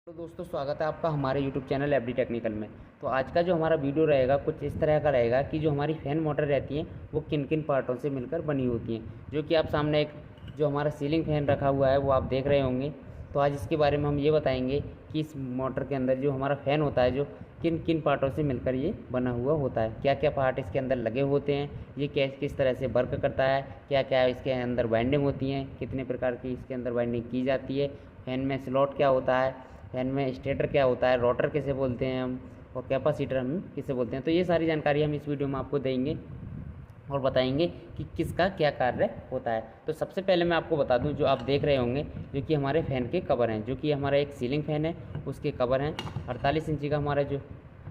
तो दोस्तों स्वागत है आपका हमारे YouTube चैनल एफडी टेक्निकल में। तो आज का जो हमारा वीडियो रहेगा कुछ इस तरह का रहेगा कि जो हमारी फ़ैन मोटर रहती हैं वो किन किन पार्टों से मिलकर बनी होती हैं, जो कि आप सामने एक जो हमारा सीलिंग फ़ैन रखा हुआ है वो आप देख रहे होंगे। तो आज इसके बारे में हम ये बताएंगे कि इस मोटर के अंदर जो हमारा फ़ैन होता है जो किन किन पार्टों से मिलकर ये बना हुआ होता है, क्या क्या पार्ट इसके अंदर लगे होते हैं, ये किस तरह से वर्क करता है, क्या क्या इसके अंदर वाइंडिंग होती हैं, कितने प्रकार की इसके अंदर वाइंडिंग की जाती है, फ़ैन में स्लॉट क्या होता है, फैन में स्टेटर क्या होता है, रोटर किसे बोलते हैं हम, और कैपेसिटर हम किसे बोलते हैं। तो ये सारी जानकारी हम इस वीडियो में आपको देंगे और बताएंगे कि किसका क्या कार्य होता है। तो सबसे पहले मैं आपको बता दूं, जो आप देख रहे होंगे जो कि हमारे फ़ैन के कवर हैं, जो कि हमारा एक सीलिंग फ़ैन है उसके कवर हैं 48 इंची का। हमारा जो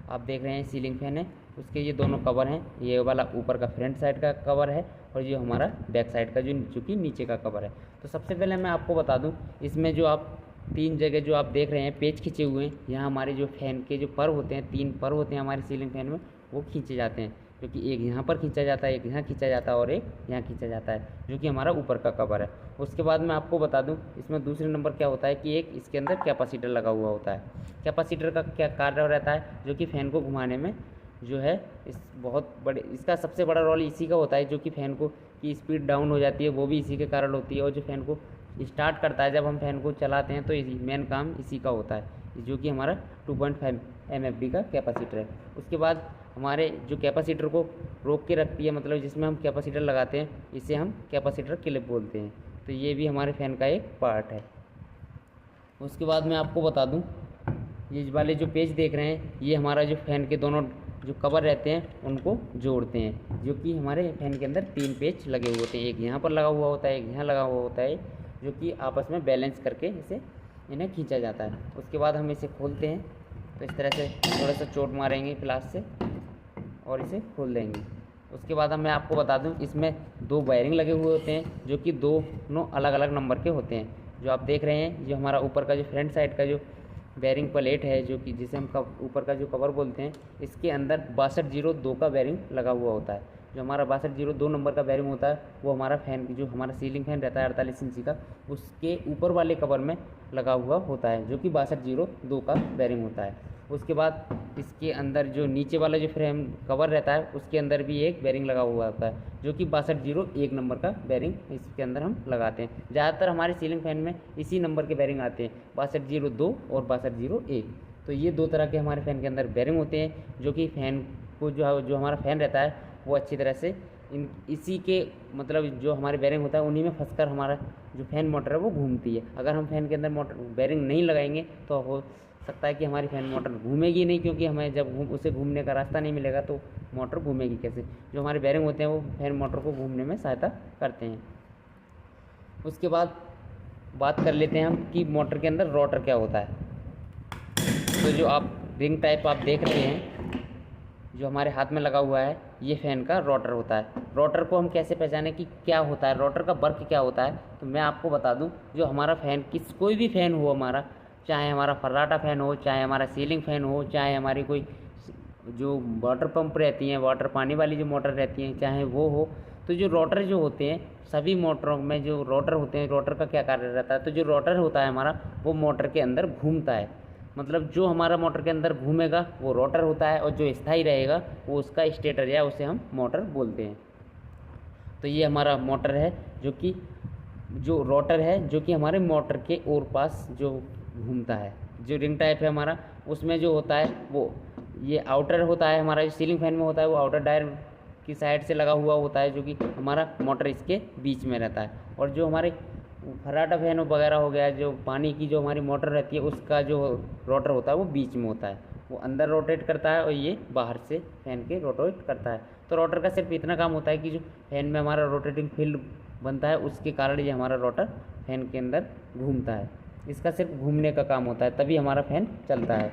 आप देख रहे हैं सीलिंग फ़ैन है उसके ये दोनों कवर हैं, ये वाला ऊपर का फ्रंट साइड का कवर है और ये हमारा बैक साइड का जो कि नीचे का कवर है। तो सबसे पहले मैं आपको बता दूँ, इसमें जो आप तीन जगह जो आप देख रहे हैं पेच खींचे हुए हैं, यहाँ हमारे जो फ़ैन के जो पर होते हैं, तीन पर होते हैं हमारे सीलिंग फ़ैन में, वो खींचे जाते हैं, जो कि एक यहाँ पर खींचा जाता है, एक यहाँ खींचा जाता है और एक यहाँ खींचा जाता है, जो कि हमारा ऊपर का कवर है। उसके बाद मैं आपको बता दूं, इसमें दूसरे नंबर क्या होता है कि एक इसके अंदर कैपेसिटर लगा हुआ होता है। कैपेसिटर का क्या कार्य रहता है, जो कि फ़ैन को घुमाने में जो है इस बहुत बड़े इसका सबसे बड़ा रोल इसी का होता है, जो कि फ़ैन को की स्पीड डाउन हो जाती है वो भी इसी के कारण होती है, और जो फ़ैन को स्टार्ट करता है जब हम फ़ैन को चलाते हैं तो मेन काम इसी का होता है, जो कि हमारा 2.5 MFD का कैपेसिटर है। उसके बाद हमारे जो कैपेसिटर को रोक के रखती है, मतलब जिसमें हम कैपेसिटर लगाते हैं, इसे हम कैपेसिटर क्लिप बोलते हैं। तो ये भी हमारे फ़ैन का एक पार्ट है। उसके बाद मैं आपको बता दूं, ये वाले जो पेज देख रहे हैं ये हमारा जो फ़ैन के दोनों जो कवर रहते हैं उनको जोड़ते हैं, जो कि हमारे फ़ैन के अंदर तीन पेज लगे हुए होते हैं, एक यहाँ पर लगा हुआ होता है, एक यहाँ लगा हुआ होता है, जो कि आपस में बैलेंस करके इन्हें खींचा जाता है। उसके बाद हम इसे खोलते हैं, तो इस तरह से थोड़ा सा चोट मारेंगे प्लास से और इसे खोल देंगे। उसके बाद मैं आपको बता दूं, इसमें दो वायरिंग लगे हुए होते हैं, जो कि दोनों अलग अलग नंबर के होते हैं। जो आप देख रहे हैं, जो हमारा ऊपर का जो फ्रंट साइड का जो बेरिंग प्लेट है, जो कि जिसे हम ऊपर का जो कवर बोलते हैं, इसके अंदर 6202 का बेरिंग लगा हुआ होता है। जो हमारा 6202 नंबर का बेरिंग होता है वो हमारा फ़ैन जो हमारा सीलिंग फ़ैन रहता है 48 इंची का, उसके ऊपर वाले कवर में लगा हुआ होता है, जो कि 6202 का बेरिंग होता है। उसके बाद इसके अंदर जो नीचे वाला जो फ्रेम कवर रहता है उसके अंदर भी एक बेरिंग लगा हुआ होता है, जो कि 6201 नंबर का बेरिंग इसके अंदर हम लगाते हैं। ज़्यादातर हमारे सीलिंग फ़ैन में इसी नंबर के बेरिंग आते हैं, 6202 और 6201। तो ये दो तरह के हमारे फ़ैन के अंदर बेरिंग होते हैं, जो कि फ़ैन को जो हमारा फ़ैन रहता है वो अच्छी तरह से इसी के मतलब जो हमारे बेरिंग होता है उन्हीं में फंसकर हमारा जो फ़ैन मोटर है वो घूमती है। अगर हम फ़ैन के अंदर मोटर बेरिंग नहीं लगाएंगे तो हो सकता है कि हमारी फ़ैन मोटर घूमेगी नहीं, क्योंकि हमें जब उसे घूमने का रास्ता नहीं मिलेगा तो मोटर घूमेगी कैसे। जो हमारे बेरिंग होते हैं वो फ़ैन मोटर को घूमने में सहायता करते हैं। उसके बाद बात कर लेते हैं हम कि मोटर के अंदर रोटर क्या होता है। तो जो आप रिंग टाइप आप देख रहे हैं जो हमारे हाथ में लगा हुआ है, ये फ़ैन का रोटर होता है। रोटर को हम कैसे पहचानें कि क्या होता है, रोटर का वर्क क्या होता है, तो मैं आपको बता दूं, जो हमारा फ़ैन कोई भी फ़ैन हो हमारा, चाहे हमारा फर्राटा फ़ैन हो, चाहे हमारा सीलिंग फ़ैन हो, चाहे हमारी कोई जो वाटर पंप रहती हैं, वाटर पानी वाली जो मोटर रहती हैं, चाहे वो हो, तो जो रोटर जो होते हैं सभी मोटरों में जो रोटर होते हैं, रोटर का क्या कार्य रहता है, तो जो रोटर होता है हमारा वो मोटर के अंदर घूमता है। मतलब जो हमारा मोटर के अंदर घूमेगा वो रोटर होता है, और जो स्थायी रहेगा वो उसका स्टेटर या उसे हम मोटर बोलते हैं। तो ये हमारा मोटर है, जो कि जो रोटर है जो कि हमारे मोटर के और पास जो घूमता है। जो रिंग टाइप है हमारा, उसमें जो होता है वो ये आउटर होता है, हमारा जो सीलिंग फैन में होता है वो आउटर डायर की साइड से लगा हुआ होता है, जो कि हमारा मोटर इसके बीच में रहता है। और जो हमारे फर्राटा फैन वगैरह हो गया, जो पानी की जो हमारी मोटर रहती है उसका जो रोटर होता है वो बीच में होता है, वो अंदर रोटेट करता है और ये बाहर से फैन के रोटेट करता है। तो रोटर का सिर्फ इतना काम होता है कि जो फैन में हमारा रोटेटिंग फील्ड बनता है उसके कारण ये हमारा रोटर फैन के अंदर घूमता है। इसका सिर्फ घूमने का काम होता है, तभी हमारा फ़ैन चलता है।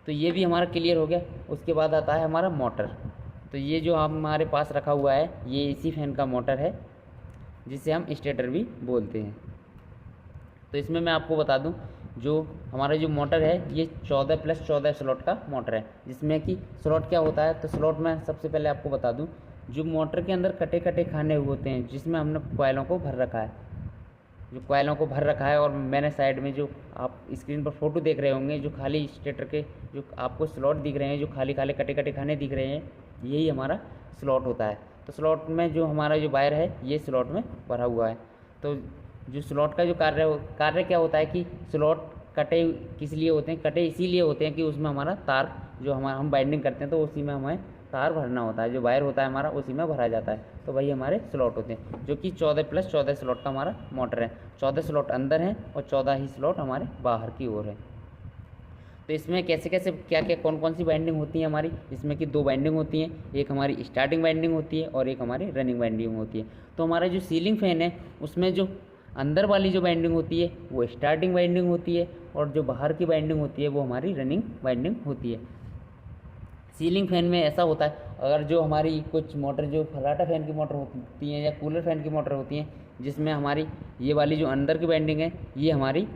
तो ये भी हमारा क्लियर हो गया। उसके बाद आता है हमारा मोटर। तो ये जो हमारे पास रखा हुआ है ये इसी फैन का मोटर है, जिसे हम स्टेटर भी बोलते हैं। तो इसमें मैं आपको बता दूं, जो हमारा जो मोटर है ये 14+14 स्लॉट का मोटर है, जिसमें कि स्लॉट क्या होता है, तो स्लॉट में सबसे पहले आपको बता दूं, जो मोटर के अंदर कटे कटे खाने होते हैं जिसमें हमने कोयलों को भर रखा है, जो कॉइलों को भर रखा है। और मैंने साइड में जो आप स्क्रीन पर फोटो देख रहे होंगे, जो खाली स्टेटर के जो आपको स्लॉट दिख रहे हैं, जो खाली खाली कटे कटे खाने दिख रहे हैं, यही हमारा स्लॉट होता है। तो स्लॉट में जो हमारा जो वायर है ये स्लॉट में भरा हुआ है। तो जो स्लॉट का जो कार्य क्या होता है कि स्लॉट कटे किस लिए होते हैं, कटे इसीलिए होते हैं कि उसमें हमारा तार जो हम बाइंडिंग करते हैं तो उसी में हमें तार भरना होता है, जो वायर होता है हमारा उसी में भरा जाता है। तो वही हमारे स्लॉट होते हैं, जो कि 14+14 स्लॉट का हमारा मोटर है। 14 स्लॉट अंदर हैं और 14 ही स्लॉट हमारे बाहर की ओर है। तो इसमें कैसे कैसे क्या क्या कौन कौन सी बाइंडिंग होती है हमारी, इसमें कि 2 बाइंडिंग होती हैं, एक हमारी स्टार्टिंग बाइंडिंग होती है और एक हमारी रनिंग बाइंडिंग होती है। तो हमारा जो सीलिंग फैन है उसमें जो अंदर वाली जो बाइंडिंग होती है वो स्टार्टिंग बाइंडिंग होती है, और जो बाहर की बाइंडिंग होती है वो हमारी रनिंग बाइंडिंग होती है। सीलिंग फैन में ऐसा होता है, अगर जो हमारी कुछ मोटर जो फर्राटा फैन की मोटर होती हैं या कूलर फैन की मोटर होती हैं, जिसमें हमारी ये वाली जो अंदर की बाइंडिंग है ये हमारी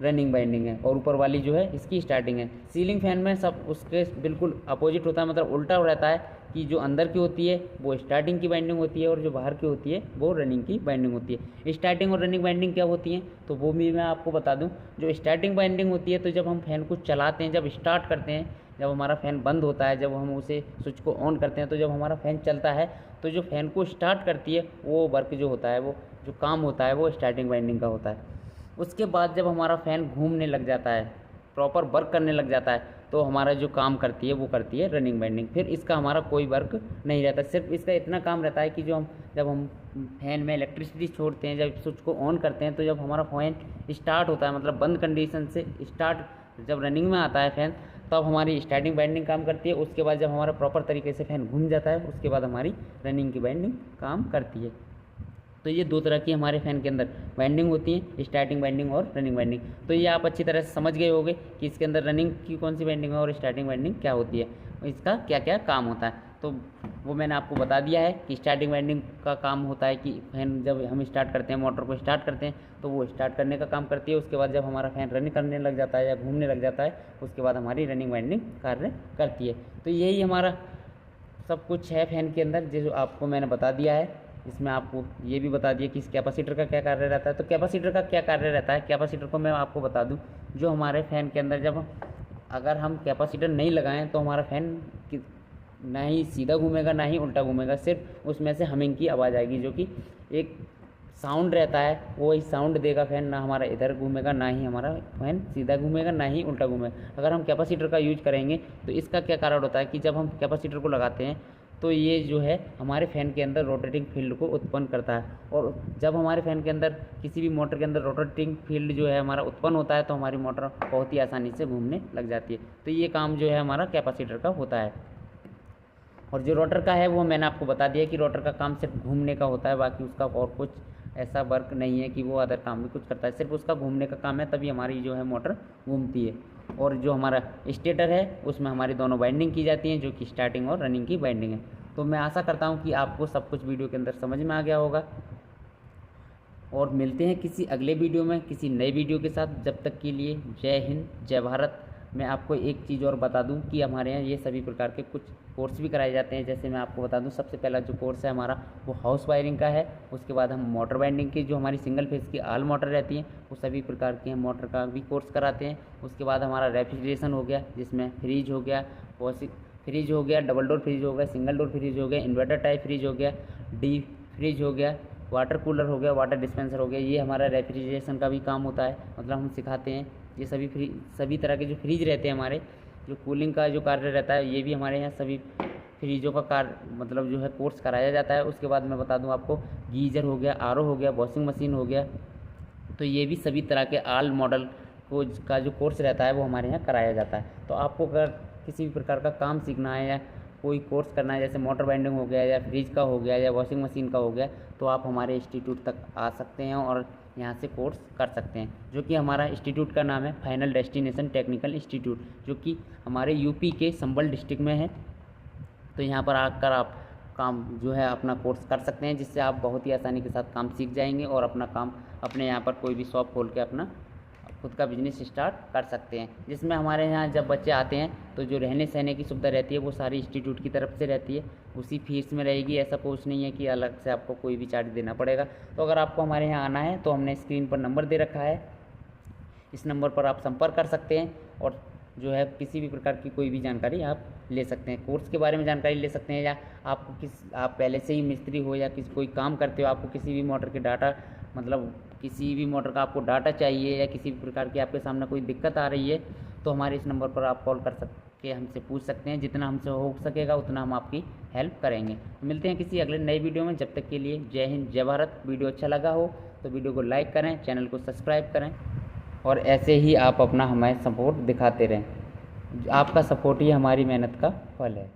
रनिंग बाइंडिंग है और ऊपर वाली जो है इसकी स्टार्टिंग है। सीलिंग फैन में सब उसके बिल्कुल अपोजिट होता है, मतलब उल्टा रहता है कि जो अंदर की होती है वो स्टार्टिंग की बाइंडिंग होती है और जो बाहर की होती है वो रनिंग की बाइंडिंग होती है। स्टार्टिंग और रनिंग बाइंडिंग क्या होती हैं तो वो भी मैं आपको बता दूं। जो स्टार्टिंग बाइंडिंग होती है तो जब हम फैन को चलाते हैं, जब स्टार्ट करते हैं, जब हमारा फ़ैन बंद होता है, जब हम उसे स्विच को ऑन करते हैं, तो जब हमारा फ़ैन चलता है तो जो फ़ैन को स्टार्ट करती है वो वर्क जो होता है, वो जो काम होता है वो स्टार्टिंग बाइंडिंग का होता है। उसके बाद जब हमारा फ़ैन घूमने लग जाता है, प्रॉपर वर्क करने लग जाता है, तो हमारा जो काम करती है वो करती है रनिंग बाइंडिंग। फिर इसका हमारा कोई वर्क नहीं रहता, सिर्फ इसका इतना काम रहता है कि जब हम फैन में इलेक्ट्रिसिटी छोड़ते हैं, जब स्विच को ऑन करते हैं, तो जब हमारा फ़ैन स्टार्ट होता है, मतलब बंद कंडीशन से स्टार्ट जब रनिंग में आता है फ़ैन, तब हमारी स्टार्टिंग बाइंडिंग काम करती है। उसके बाद जब हमारा प्रॉपर तरीके से फ़ैन घूम जाता है उसके बाद हमारी रनिंग की बाइंडिंग काम करती है। तो ये 2 तरह की हमारे फ़ैन के अंदर बाइंडिंग होती है, स्टार्टिंग बाइंडिंग और रनिंग बाइंडिंग। तो ये आप अच्छी तरह से समझ गए होंगे कि इसके अंदर रनिंग की कौन सी बाइंडिंग है और स्टार्टिंग बाइंडिंग क्या होती है, इसका क्या क्या काम होता है। तो वो मैंने आपको बता दिया है कि स्टार्टिंग बाइंडिंग का काम होता है कि फ़ैन जब हम स्टार्ट करते हैं, मोटर को स्टार्ट करते हैं, तो वो स्टार्ट करने का काम करती है। उसके बाद जब हमारा फ़ैन रनिंग करने लग जाता है या घूमने लग जाता है, उसके बाद हमारी रनिंग बाइंडिंग कार्य करती है। तो यही हमारा सब कुछ है फ़ैन के अंदर, जो आपको मैंने बता दिया है। इसमें आपको ये भी बता दिया कि इस कैपेसिटर का क्या कार्य रहता है। तो कैपेसिटर का क्या कार्य रहता है, कैपेसिटर को मैं आपको बता दूं। जो हमारे फ़ैन के अंदर जब अगर हम कैपेसिटर नहीं लगाएं तो हमारा फ़ैन ना ही सीधा घूमेगा ना ही उल्टा घूमेगा, सिर्फ उसमें से हमिंग की आवाज़ आएगी, जो कि एक साउंड रहता है, वो ही साउंड देगा फ़ैन, ना हमारा इधर घूमेगा ना ही हमारा फ़ैन सीधा घूमेगा ना ही उल्टा घूमेगा। अगर हम कैपेसिटर का यूज करेंगे तो इसका क्या कारण होता है कि जब हम कैपेसिटर को लगाते हैं तो ये जो है हमारे फ़ैन के अंदर रोटेटिंग फील्ड को उत्पन्न करता है, और जब हमारे फ़ैन के अंदर किसी भी मोटर के अंदर रोटेटिंग फील्ड जो है हमारा उत्पन्न होता है तो हमारी मोटर बहुत ही आसानी से घूमने लग जाती है। तो ये काम जो है हमारा कैपेसिटर का होता है। और जो रोटर का है वो मैंने आपको बता दिया कि रोटर का काम सिर्फ घूमने का होता है, बाकी उसका और कुछ ऐसा वर्क नहीं है कि वो अदर काम भी कुछ करता है, सिर्फ उसका घूमने का काम है, तभी हमारी जो है मोटर घूमती है। और जो हमारा स्टेटर है उसमें हमारी दोनों बाइंडिंग की जाती हैं, जो कि स्टार्टिंग और रनिंग की बाइंडिंग है। तो मैं आशा करता हूँ कि आपको सब कुछ वीडियो के अंदर समझ में आ गया होगा, और मिलते हैं किसी अगले वीडियो में किसी नए वीडियो के साथ। जब तक के लिए जय हिंद, जय भारत। मैं आपको एक चीज़ और बता दूं कि हमारे यहाँ ये सभी प्रकार के कुछ कोर्स भी कराए जाते हैं। जैसे मैं आपको बता दूं, सबसे पहला जो कोर्स है हमारा वो हाउस वायरिंग का है। उसके बाद हम मोटर बाइंडिंग की, जो हमारी सिंगल फेज़ की आल मोटर रहती हैं, वो सभी प्रकार की हम मोटर का भी कोर्स कराते हैं। उसके बाद हमारा रेफ्रिजरेशन हो गया, जिसमें फ्रिज हो गया, फ्रिज हो गया, डबल डोर फ्रिज हो गया, सिंगल डोर फ्रिज हो गया, इन्वर्टर टाइप फ्रिज हो गया, डीप फ्रिज हो गया, वाटर कूलर हो गया, वाटर डिस्पेंसर हो गया। ये हमारा रेफ्रिजरेशन का भी काम होता है, मतलब हम सिखाते हैं। ये सभी तरह के जो फ्रिज रहते हैं हमारे, जो कूलिंग का जो कार्य रहता है, ये भी हमारे यहाँ सभी फ्रिजों का कार्य मतलब जो है कोर्स कराया जाता है। उसके बाद मैं बता दूं आपको, गीज़र हो गया, आरओ हो गया, वॉशिंग मशीन हो गया, तो ये भी सभी तरह के आल मॉडल को का जो कोर्स रहता है वो हमारे यहाँ कराया जाता है। तो आपको अगर किसी भी प्रकार का काम सीखना है या कोई कोर्स करना है, जैसे मोटर बाइंडिंग हो गया या फ्रिज का हो गया या वॉशिंग मशीन का हो गया, तो आप हमारे इंस्टीट्यूट तक आ सकते हैं और यहाँ से कोर्स कर सकते हैं। जो कि हमारा इंस्टीट्यूट का नाम है फाइनल डेस्टिनेशन टेक्निकल इंस्टीट्यूट, जो कि हमारे यूपी के संबल डिस्ट्रिक्ट में है। तो यहाँ पर आकर आप काम जो है अपना कोर्स कर सकते हैं, जिससे आप बहुत ही आसानी के साथ काम सीख जाएंगे और अपना काम अपने यहाँ पर कोई भी शॉप खोल के अपना खुद खुद का बिजनेस स्टार्ट कर सकते हैं। जिसमें हमारे यहाँ जब बच्चे आते हैं तो जो रहने सहने की सुविधा रहती है वो सारी इंस्टीट्यूट की तरफ से रहती है, उसी फीस में रहेगी। ऐसा कुछ नहीं है कि अलग से आपको कोई भी चार्ज देना पड़ेगा। तो अगर आपको हमारे यहाँ आना है तो हमने स्क्रीन पर नंबर दे रखा है, इस नंबर पर आप संपर्क कर सकते हैं और जो है किसी भी प्रकार की कोई भी जानकारी आप ले सकते हैं। कोर्स के बारे में जानकारी ले सकते हैं, या आपको आप पहले से ही मिस्त्री हो या कोई काम करते हो, आपको किसी भी मोटर के डाटा मतलब किसी भी मोटर का आपको डाटा चाहिए या किसी भी प्रकार की आपके सामने कोई दिक्कत आ रही है तो हमारे इस नंबर पर आप कॉल कर सकते हमसे पूछ सकते हैं। जितना हमसे हो सकेगा उतना हम आपकी हेल्प करेंगे। मिलते हैं किसी अगले नई वीडियो में। जब तक के लिए जय हिंद, जय भारत। वीडियो अच्छा लगा हो तो वीडियो को लाइक करें, चैनल को सब्सक्राइब करें और ऐसे ही आप अपना हमें सपोर्ट दिखाते रहें। आपका सपोर्ट ही हमारी मेहनत का फल है।